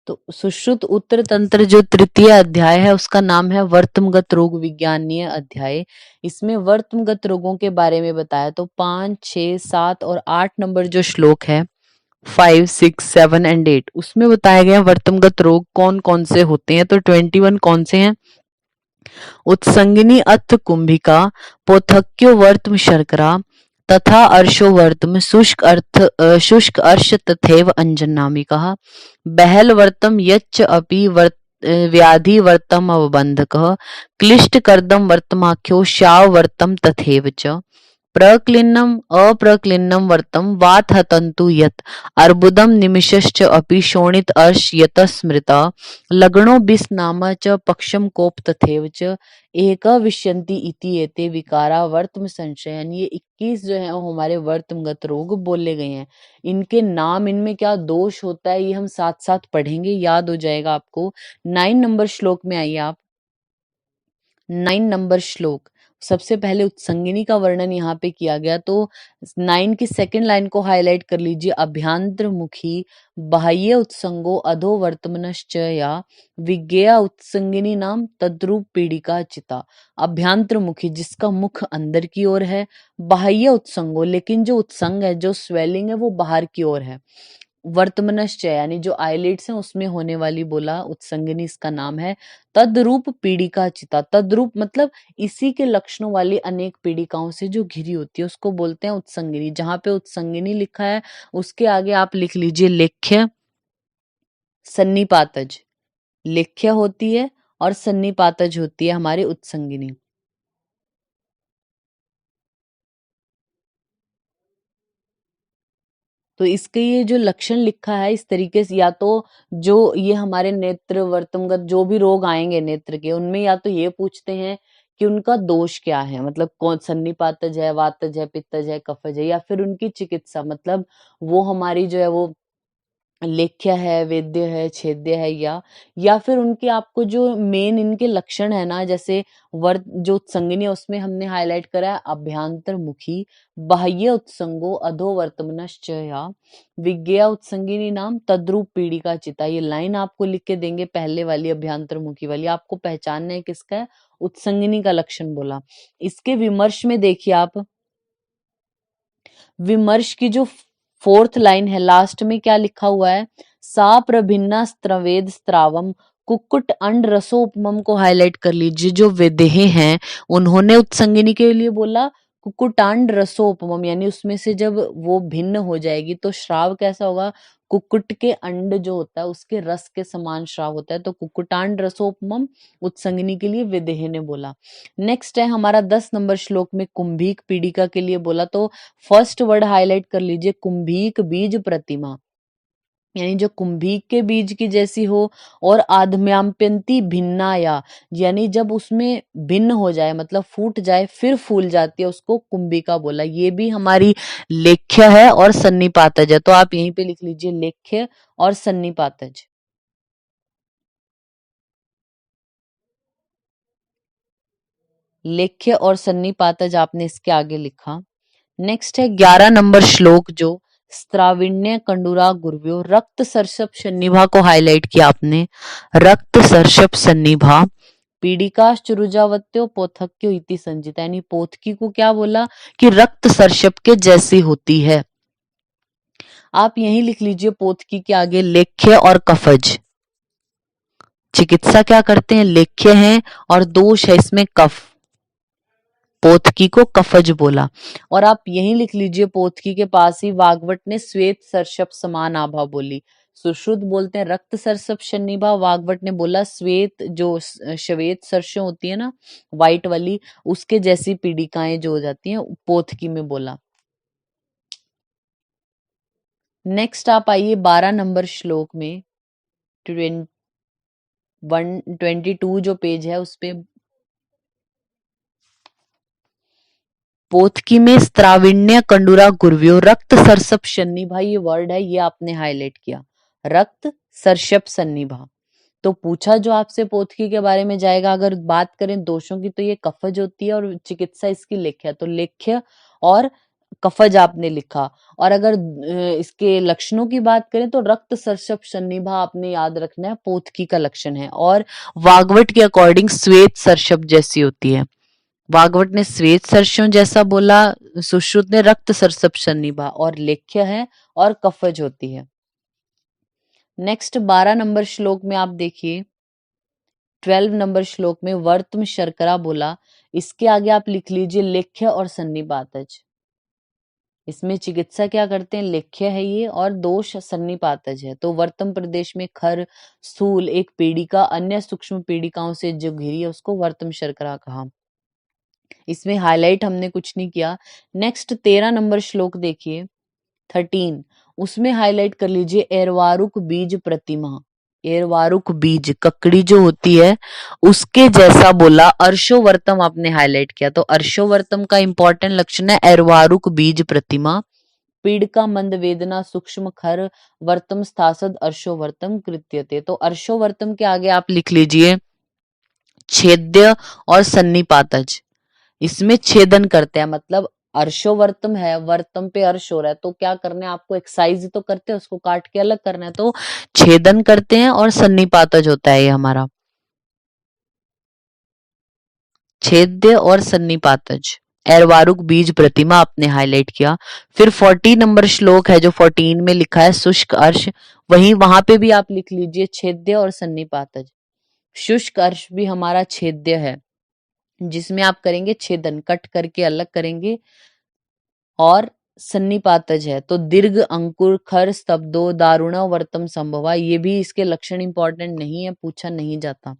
तो सुश्रुत उत्तर तंत्र जो तृतीय अध्याय है उसका नाम है वर्तमगत रोग विज्ञानीय अध्याय। इसमें वर्तमगत रोगों के बारे में बताया। तो 5, 6, 7 और 8 नंबर जो श्लोक है 5, 6, 7 एंड 8 उसमें बताया गया वर्तमगत रोग कौन कौन से होते हैं। तो 21 कौन से हैं? उत्संगिनी अथ कुंभिका, पोथक्यो वर्तम शर्करा तथा अर्शो वर्तम शुष्क अर्श तथैव अंजनामिकः बहल वर्तम यच्च अपि व्याधि वर्तम अवबंधकः क्लिष्ट कर्दम वर्तमाख्यो शाव वर्तम तथैव च प्रक्लिन्नम अप्रक्लिन्नम वर्तम वात हतंतु यत् अर्बुदम निमिषश्च अपि शोणित अर्श यत स्मृता लग्नो बिस नाम च पक्षम कोप तथैव च एक विष्यन्ति इति एते विकारा वर्तम संशयन। ये 21 जो है वो हमारे वर्तमगत रोग बोले गए हैं। इनके नाम, इनमें क्या दोष होता है, ये हम साथ साथ पढ़ेंगे, याद हो जाएगा आपको। 9 नंबर श्लोक में आइए आप। 9 नंबर श्लोक, सबसे पहले उत्संगिनी का वर्णन यहाँ पे किया गया। तो 9 की सेकंड लाइन को हाईलाइट कर लीजिए। अभ्यांतरमुखी बाह्य उत्संगो अधो वर्तमनश्च या विज्ञेया उत्संगिनी नाम तद्रूप पीड़िका चिता। अभ्यांतरमुखी जिसका मुख अंदर की ओर है, बाह्य उत्संगो लेकिन जो उत्संग है, जो स्वेलिंग है वो बाहर की ओर है। वर्तमनश्च यानी जो आईलिड्स हैं उसमें होने वाली बोला उत्संगिनी इसका नाम है। तद्रूप पीड़िका चिता, तद्रूप मतलब इसी के लक्षणों वाली अनेक पीड़िकाओं से जो घिरी होती है उसको बोलते हैं उत्संगिनी। जहां पे उत्संगिनी लिखा है उसके आगे आप लिख लीजिए लेख्य सन्निपातज। लेख्य होती है और सन्निपातज होती है हमारी उत्संगिनी। तो इसके ये जो लक्षण लिखा है इस तरीके से, या तो जो ये हमारे नेत्र वर्तमगत जो भी रोग आएंगे नेत्र के, उनमें या तो ये पूछते हैं कि उनका दोष क्या है, मतलब कौन सन्निपातज है, वातज है, पित्तज है, कफज है, या फिर उनकी चिकित्सा, मतलब वो हमारी जो है वो लेख्य है, वेद्य है, छेद्य है, या फिर उनके आपको जो मेन इनके लक्षण है ना, जैसे वर्त जो उत्संगिनी है उसमें हमने हाईलाइट करा है अभ्यांतर मुखी बाह्य उत्संगो अधो वर्तमनश्च या विज्ञा उत्संगिनी नाम तद्रूप पीड़िका चिता। ये लाइन आपको लिख के देंगे, पहले वाली अभ्यांतर मुखी वाली आपको पहचानना है किसका है, उत्संगिनी का लक्षण बोला। इसके विमर्श में देखिए आप, विमर्श की जो 4th लाइन है लास्ट में क्या लिखा हुआ है, सा प्रभिन्ना स्त्रवेद स्त्रावम कुक्कुट अंड रसोपमम को हाईलाइट कर लीजिए। जो विदेहे हैं उन्होंने उत्संगिनी के लिए बोला कुक्कुटांड रसोपमम, यानी उसमें से जब वो भिन्न हो जाएगी तो श्राव कैसा होगा, कुक्कुट के अंड जो होता है उसके रस के समान श्राव होता है। तो कुक्कुटांड रसोपमम उत्संगिनी के लिए विदेह ने बोला। नेक्स्ट है हमारा 10 नंबर श्लोक में कुंभीक पीड़िका के लिए बोला। तो फर्स्ट वर्ड हाईलाइट कर लीजिए, कुंभीक बीज प्रतिमा, यानी जो कुंभीक के बीज की जैसी हो, और आधम्याम्प्यंती भिन्नाया, यानी जब उसमें भिन्न हो जाए मतलब फूट जाए फिर फूल जाती है, उसको कुंभिका बोला। ये भी हमारी लेख्य है और सन्निपातज है। तो आप यहीं पे लिख लीजिए लेख्य और सन्निपातज। लेख्य और सन्निपातज आपने इसके आगे लिखा। नेक्स्ट है 11 नंबर श्लोक जो स्त्राविण्य कंडूरा गुर्व्यो रक्त सर्षप सन्निभा को हाईलाइट किया आपने। रक्त सर्षप सन्निभा पीड़िकाश्चरुजावत्यो पोथक्यो इति संजिता, यानी पोथकी को क्या बोला कि रक्त सर्षप के जैसी होती है। आप यही लिख लीजिए पोथकी के आगे लेख्य और कफज। चिकित्सा क्या करते हैं, लेख्य है और दोष है इसमें कफ, पोथकी को कफज बोला। और आप यही लिख लीजिए पोथकी के पास ही वाग्वट ने श्वेत सर्षप समान आभा बोली। सुश्रुत बोलते हैं रक्त सर्षप शनिभा, वाग्वट ने बोला श्वेत जो श्वेत सर्ष होती है ना व्हाइट वाली, उसके जैसी पीड़िकाएं जो हो जाती हैं, पोथकी में बोला। नेक्स्ट आप आइए 12 नंबर श्लोक में, 122 जो पेज है उस पे पोथकी में स्त्राविण्य कंडूरा गुर्व्यो रक्त सर्षप सन्निभा, ये वर्ड है, ये आपने हाईलाइट किया, रक्त सर्षप सन्निभा। तो पूछा जो आपसे पोथकी के बारे में जाएगा, अगर बात करें दोषों की तो ये कफज होती है और चिकित्सा इसकी लेख्य, तो लेख्य और कफज आपने लिखा। और अगर इसके लक्षणों की बात करें तो रक्त सर्षप सन्निभा आपने याद रखना है, पोथकी का लक्षण है। और वाग्वट के अकॉर्डिंग श्वेत सर्षप जैसी होती है। वाग्वट ने श्वेत सर्षों जैसा बोला, सुश्रुत ने रक्त सर्षप सन्निभा, और लेख्य है और कफज होती है। नेक्स्ट 12 नंबर श्लोक में आप देखिए, 12 नंबर श्लोक में वर्तम शर्करा बोला, इसके आगे आप लिख लीजिए लेख्य और सन्निपातज। इसमें चिकित्सा क्या करते हैं, लेख्य है ये, और दोष सन्निपातज है। तो वर्तम प्रदेश में खर, स्थूल एक पीड़िका अन्य सूक्ष्म पीड़िकाओं से जो घिरी है उसको वर्तम शर्करा कहा। इसमें हाईलाइट हमने कुछ नहीं किया। नेक्स्ट 13 नंबर श्लोक देखिए, 13, उसमें हाईलाइट कर लीजिए एरवारुक बीज प्रतिमा। एरवारुक बीज ककड़ी जो होती है उसके जैसा बोला, अर्शोवर्तम आपने हाईलाइट किया। तो अर्शोवर्तम का इंपॉर्टेंट लक्षण है एरवारुक बीज प्रतिमा। पीड़का मंद वेदना सूक्ष्म खर वर्तम स्थासद अर्शोवर्तम कृत्यते। तो अर्शोवर्तम के आगे आप लिख लीजिए छेद्य और सन्निपातज। इसमें छेदन करते हैं, मतलब अर्शोवर्तम है, वर्तम पे अर्श हो रहा है तो क्या करना है आपको, एक्साइज तो करते हैं, उसको काट के अलग करना है, तो छेदन करते हैं। और सन्निपातज होता है ये हमारा, छेद्य और सन्निपातज। एरवारुक बीज प्रतिमा आपने हाईलाइट किया। फिर 40 नंबर श्लोक है जो 14 में लिखा है शुष्क अर्श, वहीं वहां पे भी आप लिख लीजिए छेद्य और सन्निपातज। शुष्क अर्श भी हमारा छेद्य है, जिसमें आप करेंगे छेदन, कट करके अलग करेंगे। और सन्निपातज है तो दीर्घ अंकुर खर स्तब्धो दारुणा वर्तम संभवा, ये भी इसके लक्षण इंपॉर्टेंट नहीं है, पूछा नहीं जाता।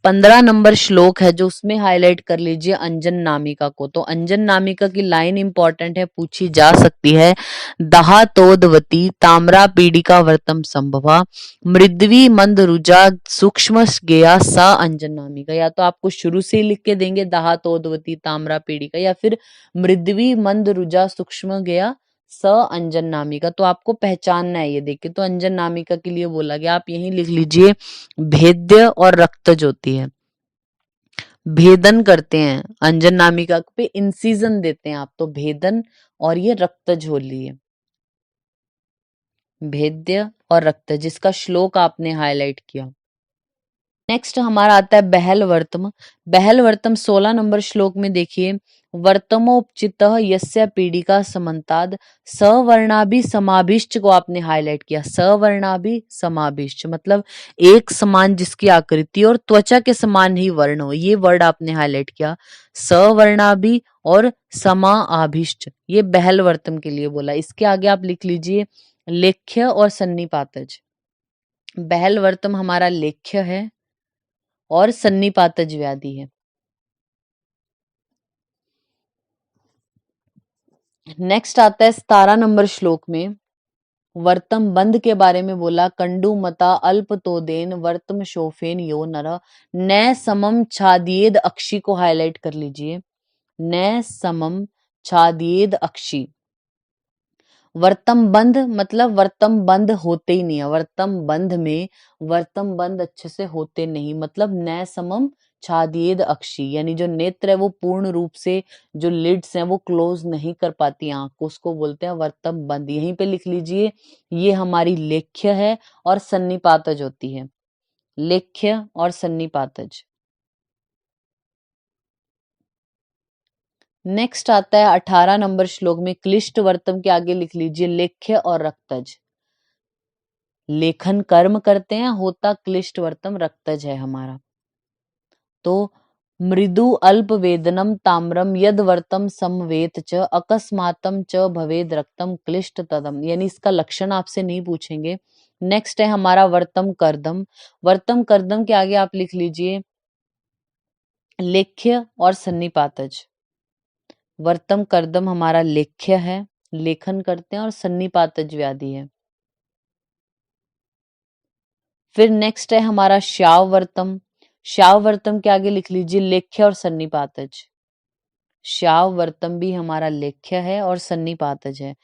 15 नंबर श्लोक है जो उसमें हाईलाइट कर लीजिए अंजन नामिका को। तो अंजन नामिका की लाइन इंपॉर्टेंट है, पूछी जा सकती है। दहा तोदवती ताम्रा पीड़िका वर्तम संभवा मृद्वी मंद रुजा सूक्ष्म गेया सा अंजन नामिका। या तो आपको शुरू से ही लिख के देंगे दहा तोदवती ताम्रा पीड़िका, या फिर मृद्वी मंद रुजा सूक्ष्म गेया स अंजन नामिका। तो आपको पहचानना है ये, देखिए तो अंजन नामिका के लिए बोला गया, आप यही लिख लीजिए भेद्य और रक्तज होती है। भेदन करते हैं अंजन नामिका पे, इंसिजन देते हैं आप, तो भेदन, और ये रक्तज होली है, भेद्य और रक्तज, जिसका श्लोक आपने हाईलाइट किया। नेक्स्ट हमारा आता है बहल वर्तम। बहल वर्तम 16 नंबर श्लोक में देखिए, वर्तमोपचित यस्य पीड़िका समन्ताद सवर्णाभि समाभिष्ट को आपने हाईलाइट किया। सवर्णाभि समाभिष्ट मतलब एक समान जिसकी आकृति और त्वचा के समान ही वर्ण हो, ये वर्ड आपने हाईलाइट किया। सवर्णाभि और समाभिष्ट, ये बहल वर्तम के लिए बोला। इसके आगे आप लिख लीजिए लेख्य और सन्निपातज। बहल वर्तम हमारा लेख्य है और सन्निपातज व्याधि है। नेक्स्ट आता है 17 नंबर श्लोक में, वर्तम बंध के बारे में बोला। कंडु मता अल्प तोदेन वर्तम शोफेन यो नर न समम छादियेद अक्षी को हाईलाइट कर लीजिए। न समम छादियेद अक्षी, वर्तम बंध मतलब वर्तम बंध होते ही नहीं है, वर्तम बंध में वर्तम बंध अच्छे से होते नहीं, मतलब न समम छादियेद अक्षी, यानी जो नेत्र है वो पूर्ण रूप से, जो लिड्स हैं वो क्लोज नहीं कर पाती आंख को, उसको बोलते हैं वर्तम बंध। यहीं पे लिख लीजिए ये हमारी लेख्य है और सन्निपातज होती है, लेख्य और सन्निपातज। नेक्स्ट आता है 18 नंबर श्लोक में, क्लिष्ट वर्तम के आगे लिख लीजिए लेख्य और रक्तज। लेखन कर्म करते हैं, होता क्लिष्ट वर्तम रक्तज है हमारा। तो मृदु अल्प वेदनम ताम्रम यद वर्तम समवेत च अकस्मातम च भवेद रक्तम क्लिष्ट तदम, यानी इसका लक्षण आपसे नहीं पूछेंगे। नेक्स्ट है हमारा वर्तम कर्दम। वर्तम कर्दम के आगे आप लिख लीजिए लेख्य और सन्निपातज। वर्तम कर्दम हमारा लेख्य है, लेखन करते हैं, और सन्निपातज व्याधि है। फिर नेक्स्ट है हमारा श्याववर्तम। श्याववर्तम के आगे लिख लीजिए लेख्य और सन्निपातज। श्याववर्तम भी हमारा लेख्य है और सन्निपातज है।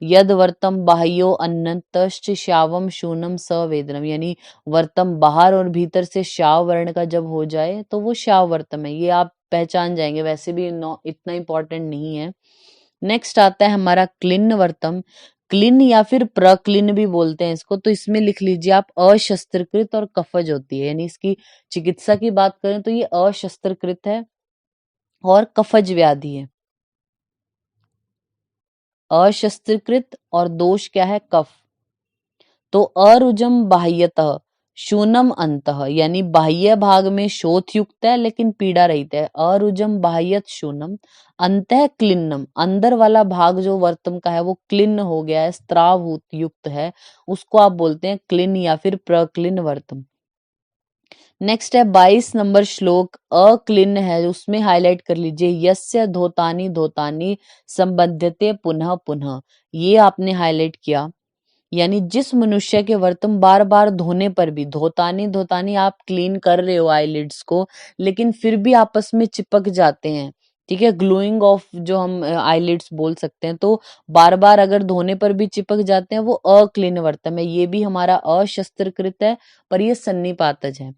यद वर्तम बाह्यो अन्नतश्च श्यावम शूनम सवेदनम, यानी वर्तम बाहर और भीतर से श्याव वर्ण का जब हो जाए तो वो श्याववर्तम है, ये आप पहचान जाएंगे, वैसे भी इतना इंपॉर्टेंट नहीं है। नेक्स्ट आता है हमारा क्लिन्न वर्तम। क्लिन या फिर प्रक्लिन भी बोलते हैं इसको। तो इसमें लिख लीजिए आप अशस्त्रकृत और कफज होती है, यानी इसकी चिकित्सा की बात करें तो ये अशस्त्रकृत है और कफज व्याधि है। अशस्त्रकृत और दोष क्या है, कफ। तो अरुजम बाह्यतः शूनम अंतः, यानी बाह्य भाग में शोथ युक्त है लेकिन पीड़ा रहित है। अरुजम बाह्यत शूनम, अंतः क्लिन्नम, अंदर वाला भाग जो वर्तम का है वो क्लिन्न हो गया है, स्त्राव युक्त है, उसको आप बोलते हैं क्लिन्न या फिर प्रक्लिन्न वर्तम। नेक्स्ट है 22 नंबर श्लोक, अक्लिन्न है, उसमें हाईलाइट कर लीजिए, यस्य धोतानी धोतानी संबध्यते पुनः पुनः, ये आपने हाईलाइट किया। यानी जिस मनुष्य के वर्तम बार बार धोने पर भी, धोतानी धोतानी आप क्लीन कर रहे हो आईलिड्स को, लेकिन फिर भी आपस में चिपक जाते हैं, ठीक है, ग्लोइंग ऑफ जो हम आईलिड्स बोल सकते हैं, तो बार बार अगर धोने पर भी चिपक जाते हैं वो अक्लीन वर्तम है। ये भी हमारा अशस्त्रकृत है पर ये सन्निपातज है।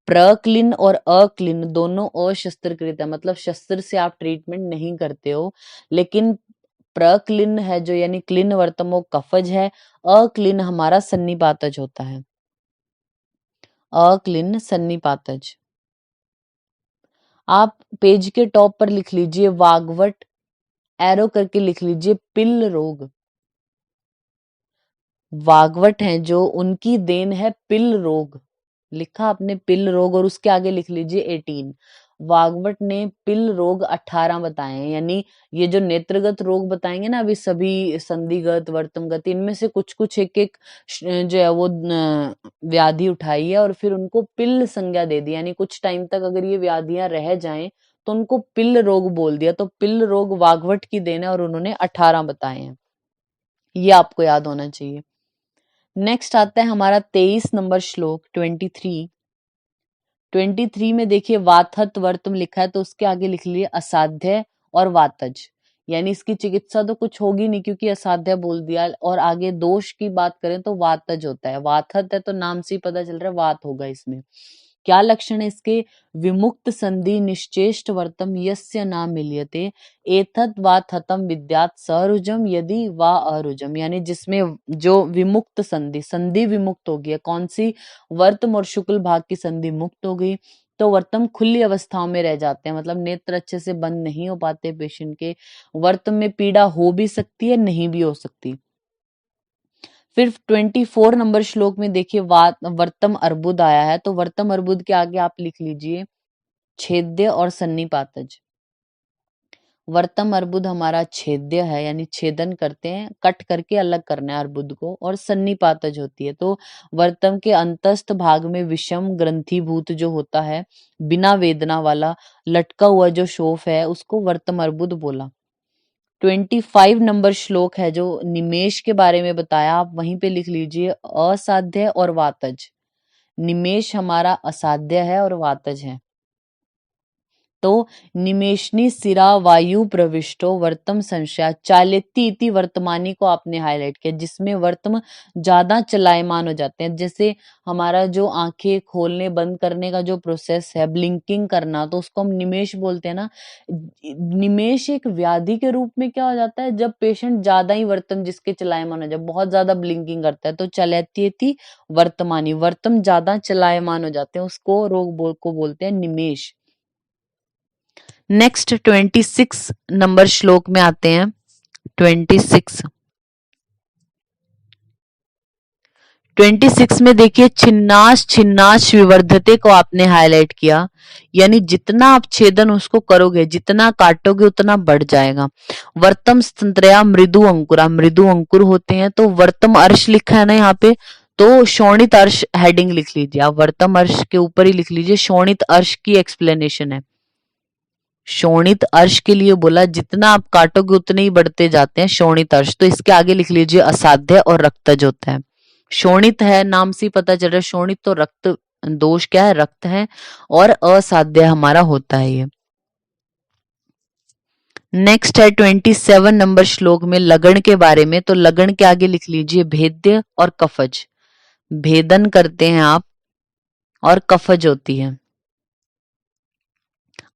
प्रक्लिन और अक्लिन दोनों अशस्त्रकृत है, मतलब शस्त्र से आप ट्रीटमेंट नहीं करते हो। लेकिन प्रक्लिन है जो, यानी क्लिन वर्तम, वो कफज है। अक्लिन हमारा सन्निपातज होता है, अक्लिन सन्निपातज। आप पेज के टॉप पर लिख लीजिए वागवट, एरो करके लिख लीजिए पिल्ल रोग। वागवट हैं जो, उनकी देन है पिल्ल रोग, लिखा आपने पिल्ल रोग और उसके आगे लिख लीजिए 18। वागवट ने पिल्ल रोग 18 बताए हैं, यानी ये जो नेत्रगत रोग बताएंगे ना अभी सभी, संधिगत वर्तमगत, इनमें से कुछ कुछ एक एक जो है वो व्याधि उठाई है और फिर उनको पिल्ल संज्ञा दे दी, यानी कुछ टाइम तक अगर ये व्याधियां रह जाएं तो उनको पिल्ल रोग बोल दिया। तो पिल्ल रोग वागवट की देन है और उन्होंने 18 बताए हैं, ये आपको याद होना चाहिए। नेक्स्ट आता है हमारा 23 नंबर श्लोक 23 में देखिए वातहत वर्तम लिखा है, तो उसके आगे लिख लिए असाध्य और वातज, यानी इसकी चिकित्सा तो कुछ होगी नहीं क्योंकि असाध्य बोल दिया, और आगे दोष की बात करें तो वातज होता है। वातहत है तो नाम से ही पता चल रहा है वात होगा इसमें। क्या लक्षण है इसके, विमुक्त संधि निश्चेष्ट वर्तम यस्य ना मिल्यते एतत् वात हतम विद्यात सरुजम यदि वा अरुजम, यानी जिसमें जो विमुक्त संधि, संधि विमुक्त हो गई है, कौन सी, वर्तम और शुक्ल भाग की संधि मुक्त हो गई, तो वर्तम खुली अवस्थाओं में रह जाते हैं, मतलब नेत्र अच्छे से बंद नहीं हो पाते पेशेंट के। वर्तम में पीड़ा हो भी सकती है, नहीं भी हो सकती। फिर 24 नंबर श्लोक में देखिए वर्तम अर्बुद आया है, तो वर्तम अर्बुद के आगे आप लिख लीजिए छेद्य और सन्निपातज। वर्तम अर्बुद हमारा छेद्य है, यानी छेदन करते हैं, कट करके अलग करना है अर्बुद को, और सन्निपातज होती है। तो वर्तम के अंतस्थ भाग में विषम ग्रंथीभूत जो होता है, बिना वेदना वाला लटका हुआ जो शोफ है, उसको वर्तम अर्बुद बोला। 25 नंबर श्लोक है जो निमेष के बारे में बताया, आप वहीं पे लिख लीजिए असाध्य और वातज। निमेष हमारा असाध्य है और वातज है। तो निमेषनी सिरा वायु प्रविष्टो वर्तम संशया चाल्यति इति वर्तमानी को आपने हाईलाइट किया, जिसमें वर्तम ज्यादा चलायमान हो जाते हैं। जैसे हमारा जो आंखें खोलने बंद करने का जो प्रोसेस है, ब्लिंकिंग करना, तो उसको हम निमेष बोलते हैं ना। निमेष एक व्याधि के रूप में क्या हो जाता है, जब पेशेंट ज्यादा ही वर्तम जिसके चलायमान हो जाए, बहुत ज्यादा ब्लिंकिंग करता है, तो चलती वर्तमानी, वर्तम ज्यादा चलायमान हो जाते हैं, उसको को बोलते हैं निमेष। नेक्स्ट 26 नंबर श्लोक में आते हैं। 26 में देखिए छिन्नाश छिन्नाश विवर्धते को आपने हाईलाइट किया, यानी जितना आप छेदन उसको करोगे, जितना काटोगे उतना बढ़ जाएगा। वर्तम स्तंत्रया मृदु अंकुरा, मृदु अंकुर होते हैं, तो वर्तम अर्श लिखा है ना यहाँ पे, तो शोणित अर्श हेडिंग लिख लीजिए आप, वर्तम अर्श के ऊपर ही लिख लीजिए शोणित अर्श की एक्सप्लेनेशन है। शोणित अर्श के लिए बोला, जितना आप काटोगे उतने ही बढ़ते जाते हैं शोणित अर्श। तो इसके आगे लिख लीजिए असाध्य और रक्तज होता है। शोणित है, नाम से पता चल रहा है, शोणित तो रक्त, दोष क्या है, रक्त है, और असाध्य हमारा होता है ये। नेक्स्ट है 27 नंबर श्लोक में लगन के बारे में, तो लगन के आगे लिख लीजिए भेद्य और कफज, भेदन करते हैं आप और कफज होती है।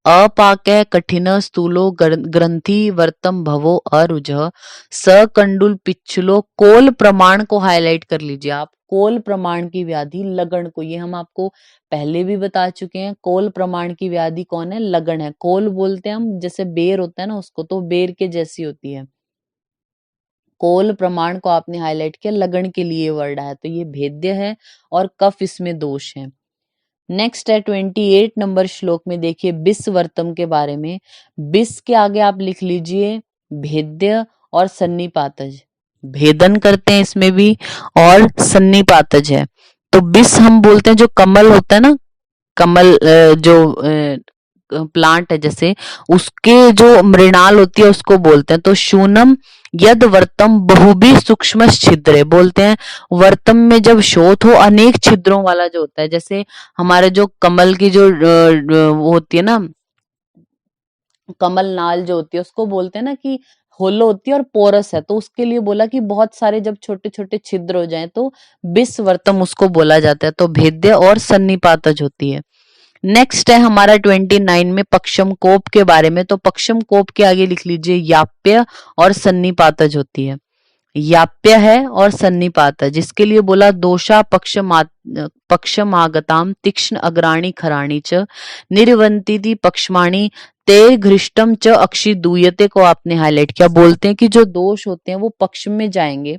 अपाकः कठिन स्थूलो ग्रंथि वर्तम भवो अरुजः सकंडुल पिच्छलो। कोल प्रमाण को हाईलाइट कर लीजिए आप। कोल प्रमाण की व्याधि लगन को, ये हम आपको पहले भी बता चुके हैं। कोल प्रमाण की व्याधि कौन है? लगन है। कोल बोलते हैं हम, जैसे बेर होता है ना उसको, तो बेर के जैसी होती है। कोल प्रमाण को आपने हाईलाइट किया, लगन के लिए वर्ड आया, तो ये भेद्य है और कफ इसमें दोष है। नेक्स्ट है 28 नंबर श्लोक में, देखिए विषवर्तम के बारे में। विष के आगे आप लिख लीजिए भेद्य और सन्निपातज। भेदन करते हैं इसमें भी और सन्निपातज है। तो विष हम बोलते हैं जो कमल होता है ना, कमल जो प्लांट है जैसे, उसके जो मृणाल होती है उसको बोलते हैं। तो शूनम यद वर्तम बहुभी सूक्ष्म छिद्र बोलते हैं। वर्तम में जब शोथ हो अनेक छिद्रों वाला जो होता है, जैसे हमारे जो कमल की जो वो होती है ना, कमल नाल जो होती है उसको बोलते हैं ना कि होलो होती है और पोरस है, तो उसके लिए बोला कि बहुत सारे जब छोटे छोटे छिद्र हो जाएं तो विषवर्तम उसको बोला जाता है। तो भेद्य और सन्निपातज होती है। नेक्स्ट है हमारा 29 में पक्षम कोप के बारे में। तो पक्षम कोप के आगे लिख लीजिए याप्य और सन्निपातज होती है। याप्य है और सन्निपातज, जिसके लिए बोला दोषा पक्षमागताम तीक्ष्ण अग्राणी खराणी च निर्वंती पक्षमाणी ते घृष्टम च अक्षि दूयते को आपने हाईलाइट किया। बोलते हैं कि जो दोष होते हैं वो पक्ष में जाएंगे।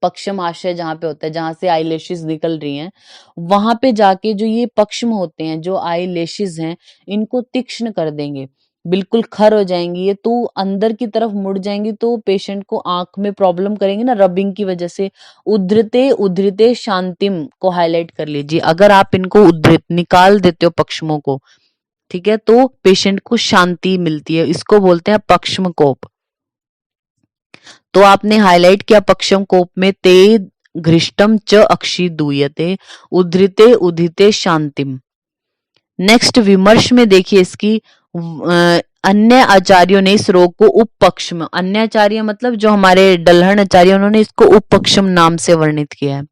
पक्षम आशय जहां पे होता है, जहां से आईलैशेस निकल रही हैं, वहां पे जाके जो ये पक्षम होते हैं, जो आईलैशेस हैं, इनको तीक्ष्ण कर देंगे, बिल्कुल खर हो जाएंगी ये, तो अंदर की तरफ मुड़ जाएंगी, तो पेशेंट को आंख में प्रॉब्लम करेंगे ना रबिंग की वजह से। उद्धृते उद्धृते शांतिम को हाईलाइट कर लीजिए। अगर आप इनको उद्धृत निकाल देते हो पक्षमों को, ठीक है, तो पेशेंट को शांति मिलती है। इसको बोलते हैं पक्षम कोप। तो आपने हाईलाइट किया पक्षम कोप में ते घृष्टम च अक्षि दूयते उद्धृते उदिते शांतिम। नेक्स्ट विमर्श में देखिए इसकी अन्य आचार्यों ने इस रोग को उपपक्षम, अन्य आचार्य मतलब जो हमारे डल्हन आचार्य, उन्होंने इसको उपपक्षम नाम से वर्णित किया है।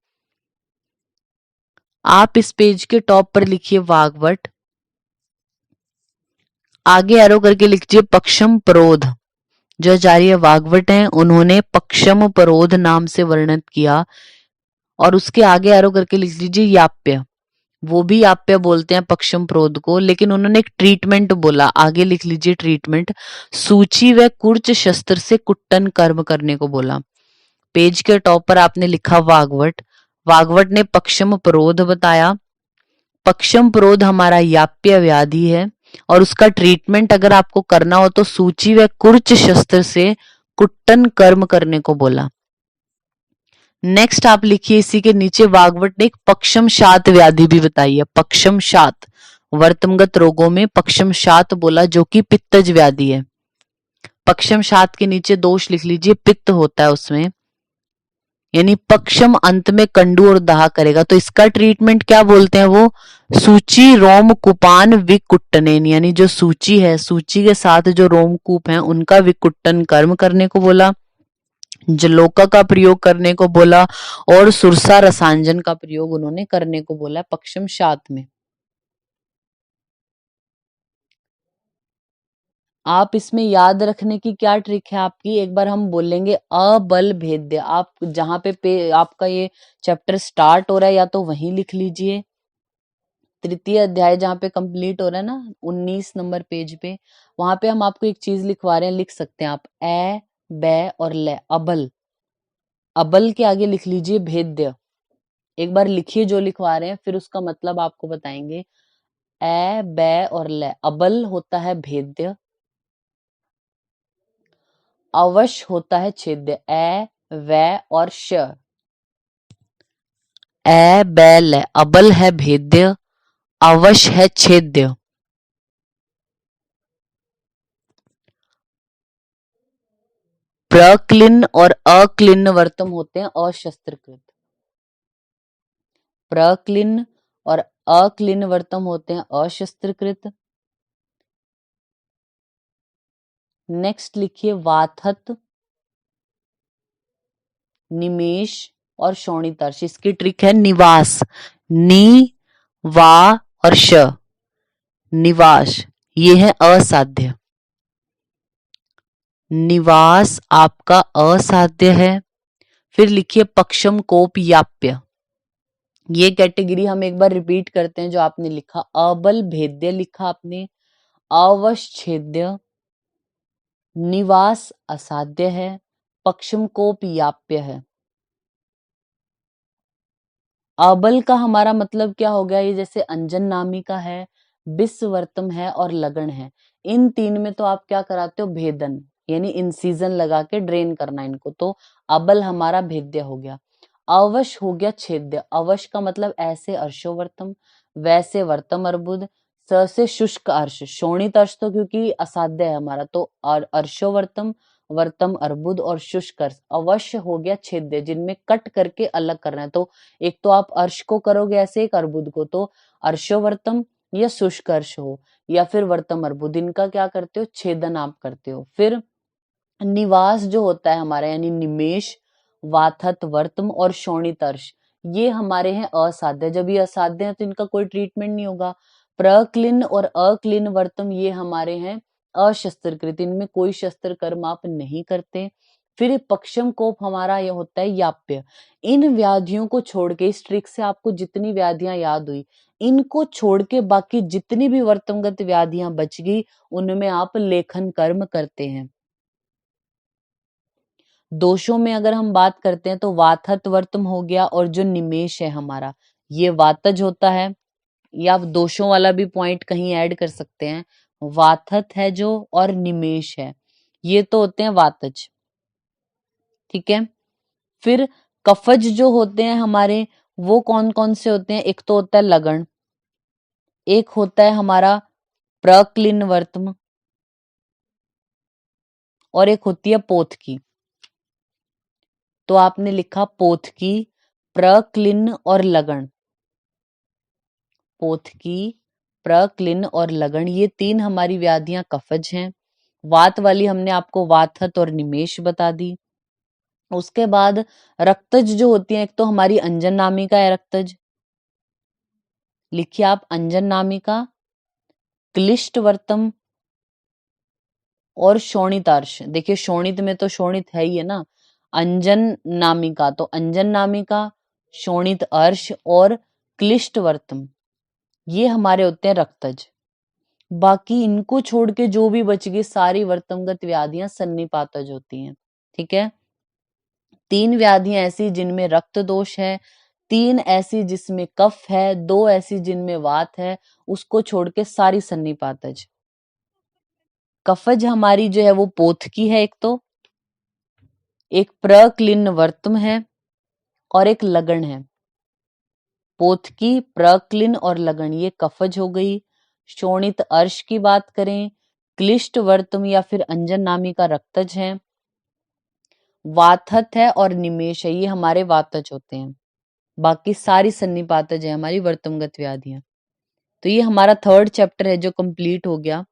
आप इस पेज के टॉप पर लिखिए वाग्वट, आगे एरो करके लिखिए पक्षम प्रोध। जो आचार्य वाग्वट हैं उन्होंने पक्षम परोध नाम से वर्णित किया। और उसके आगे एरो करके लिख लीजिए याप्य, वो भी याप्य बोलते हैं पक्षम प्रोध को, लेकिन उन्होंने एक ट्रीटमेंट बोला। आगे लिख लीजिए ट्रीटमेंट, सूची व कुर्च शस्त्र से कुट्टन कर्म करने को बोला। पेज के टॉप पर आपने लिखा वाग्वट, वाग्वट ने पक्षम प्रोध बताया। पक्षम प्रोध हमारा याप्य व्याधि है और उसका ट्रीटमेंट अगर आपको करना हो तो सूची व कुर्च शस्त्र से कुट्टन कर्म करने को बोला। नेक्स्ट आप लिखिए इसी के नीचे वाग्वट ने एक पक्षम शात व्याधि भी बताई है। पक्षम शात वर्तमगत रोगों में पक्षम शात बोला, जो कि पित्तज व्याधि है। पक्षम शात के नीचे दोष लिख लीजिए, पित्त होता है उसमें, यानी पक्षम अंत में कंडू और दाह करेगा। तो इसका ट्रीटमेंट क्या बोलते हैं वो, सूची रोम कुपान विकुट्टनेन, यानी जो सूची है, सूची के साथ जो रोमकूप है उनका विकुट्टन कर्म करने को बोला। जलोका का प्रयोग करने को बोला और सुरसा रसांजन का प्रयोग उन्होंने करने को बोला पक्षम शात में। आप इसमें याद रखने की क्या ट्रिक है आपकी, एक बार हम बोलेंगे अबल भेद्य। आप जहां पे आपका ये चैप्टर स्टार्ट हो रहा है या तो वहीं लिख लीजिए, तृतीय अध्याय जहां पे कंप्लीट हो रहा है ना 19 नंबर पेज पे, वहां पे हम आपको एक चीज लिखवा रहे हैं, लिख सकते हैं आप ए बै और ले, अबल। अबल के आगे लिख लीजिए भेद्य। एक बार लिखिए जो लिखवा रहे हैं, फिर उसका मतलब आपको बताएंगे। ए बै और ले, अबल होता है भेद्य, अवश होता है छेद्य, ए वै और श। ए बै ले, अबल है भेद्य, अवश है छेद्य। प्रक्लिन्न और अक्लिन्न वर्तम होते हैं अशस्त्रकृत। प्रक्लिन्न और अक्लिन्न वर्तम होते हैं अशस्त्रकृत। नेक्स्ट लिखिए वाथत, निमेश और शोणितर्ष। इसकी ट्रिक है निवास, नी वा और श, निवास, ये है असाध्य। निवास आपका असाध्य है। फिर लिखिए पक्षम कोप याप्य। ये कैटेगरी हम एक बार रिपीट करते हैं जो आपने लिखा। अबल भेद्य लिखा आपने, अवच्छेद्य, निवास असाध्य है, पक्षम कोप याप्य है। अबल का हमारा मतलब क्या हो गया, ये जैसे अंजन नामिका है, विस्वर्तम है और लगन है। इन तीन में तो आप क्या कराते हो, भेदन, यानी इंसिजन लगा के ड्रेन करना इनको। तो अबल हमारा भेद्य हो गया। अवश हो गया छेद्य। अवश का मतलब ऐसे अर्शोवर्तम, वैसे वर्तम अर्बुद, स से शुष्क अर्श, शोणित अर्श तो क्योंकि असाध्य है हमारा, तो अर्शोवर्तम, वर्तम अर्बुद और शुष्क अर्श। अवश्य हो गया छेद्य, जिनमें कट करके अलग करना है। तो एक तो आप अर्श को करोगे ऐसे, एक अर्बुद को, तो अर्शोवर्तम या शुष्क अर्श हो या फिर वर्तम अर्बुद, इनका क्या करते हो, छेदन आप करते हो। फिर निवास जो होता है हमारा, यानी निमेश, वाथत, वर्तम और शोणितर्ष, ये हमारे हैं असाध्य। जब ये असाध्य है तो इनका कोई ट्रीटमेंट नहीं होगा। प्रक्लिन और अक्लिन वर्तम ये हमारे हैं अशस्त्रकृत, इनमें कोई शस्त्र कर्म आप नहीं करते। फिर पक्षम कोप हमारा ये होता है याप्य। इन व्याधियों को छोड़ के, इस ट्रिक से आपको जितनी व्याधियां याद हुई, इनको छोड़ के बाकी जितनी भी वर्तमगत व्याधियां बच गई, उनमें आप लेखन कर्म करते हैं। दोषों में अगर हम बात करते हैं तो वातहत वर्तम हो गया, और जो निमेश है हमारा ये वातज होता है। या आप दोषों वाला भी पॉइंट कहीं ऐड कर सकते हैं। वातहत है जो और निमेश है, ये तो होते हैं वातज। ठीक है। फिर कफज जो होते हैं हमारे, वो कौन कौन से होते हैं, एक तो होता है लगन, एक होता है हमारा प्रक्लिन वर्तम, और एक होती है पोथकी। तो आपने लिखा पोथकी, प्रक्लिन और लगन। पोथकी, प्रक्लिन और लगन, ये तीन हमारी व्याधियां कफज हैं। वात वाली हमने आपको वातहत और निमेश बता दी। उसके बाद रक्तज जो होती है, एक तो हमारी अंजन नामिका है रक्तज, लिखिए आप अंजन नामिका, क्लिष्ट वर्तम और शोणितार्श। देखिए शोणित में तो शोणित है ही है ना, अंजन नामिका, तो अंजन नामिका, शोणित अर्श और क्लिष्ट वर्तम, ये हमारे होते हैं रक्तज। बाकी इनको छोड़ के जो भी बच गई सारी वर्तमगत व्याधियां सन्निपातज होती हैं। ठीक है। तीन व्याधियां ऐसी जिनमें रक्त दोष है, तीन ऐसी जिसमें कफ है, दो ऐसी जिनमें वात है, उसको छोड़ के सारी सन्निपातज। कफज हमारी जो है वो पोथकी है, एक तो, एक प्रक्लिन वर्तम है और एक लगन है। पोथकी, प्रक्लिन और लगन, ये कफज हो गई। शोणित अर्श की बात करें, क्लिष्ट वर्तम या फिर अंजन नामी का रक्तज है। वातहत है और निमेश है, ये हमारे वातज होते हैं। बाकी सारी सन्निपातज है हमारी वर्तमगत व्याधियां। तो ये हमारा थर्ड चैप्टर है जो कंप्लीट हो गया।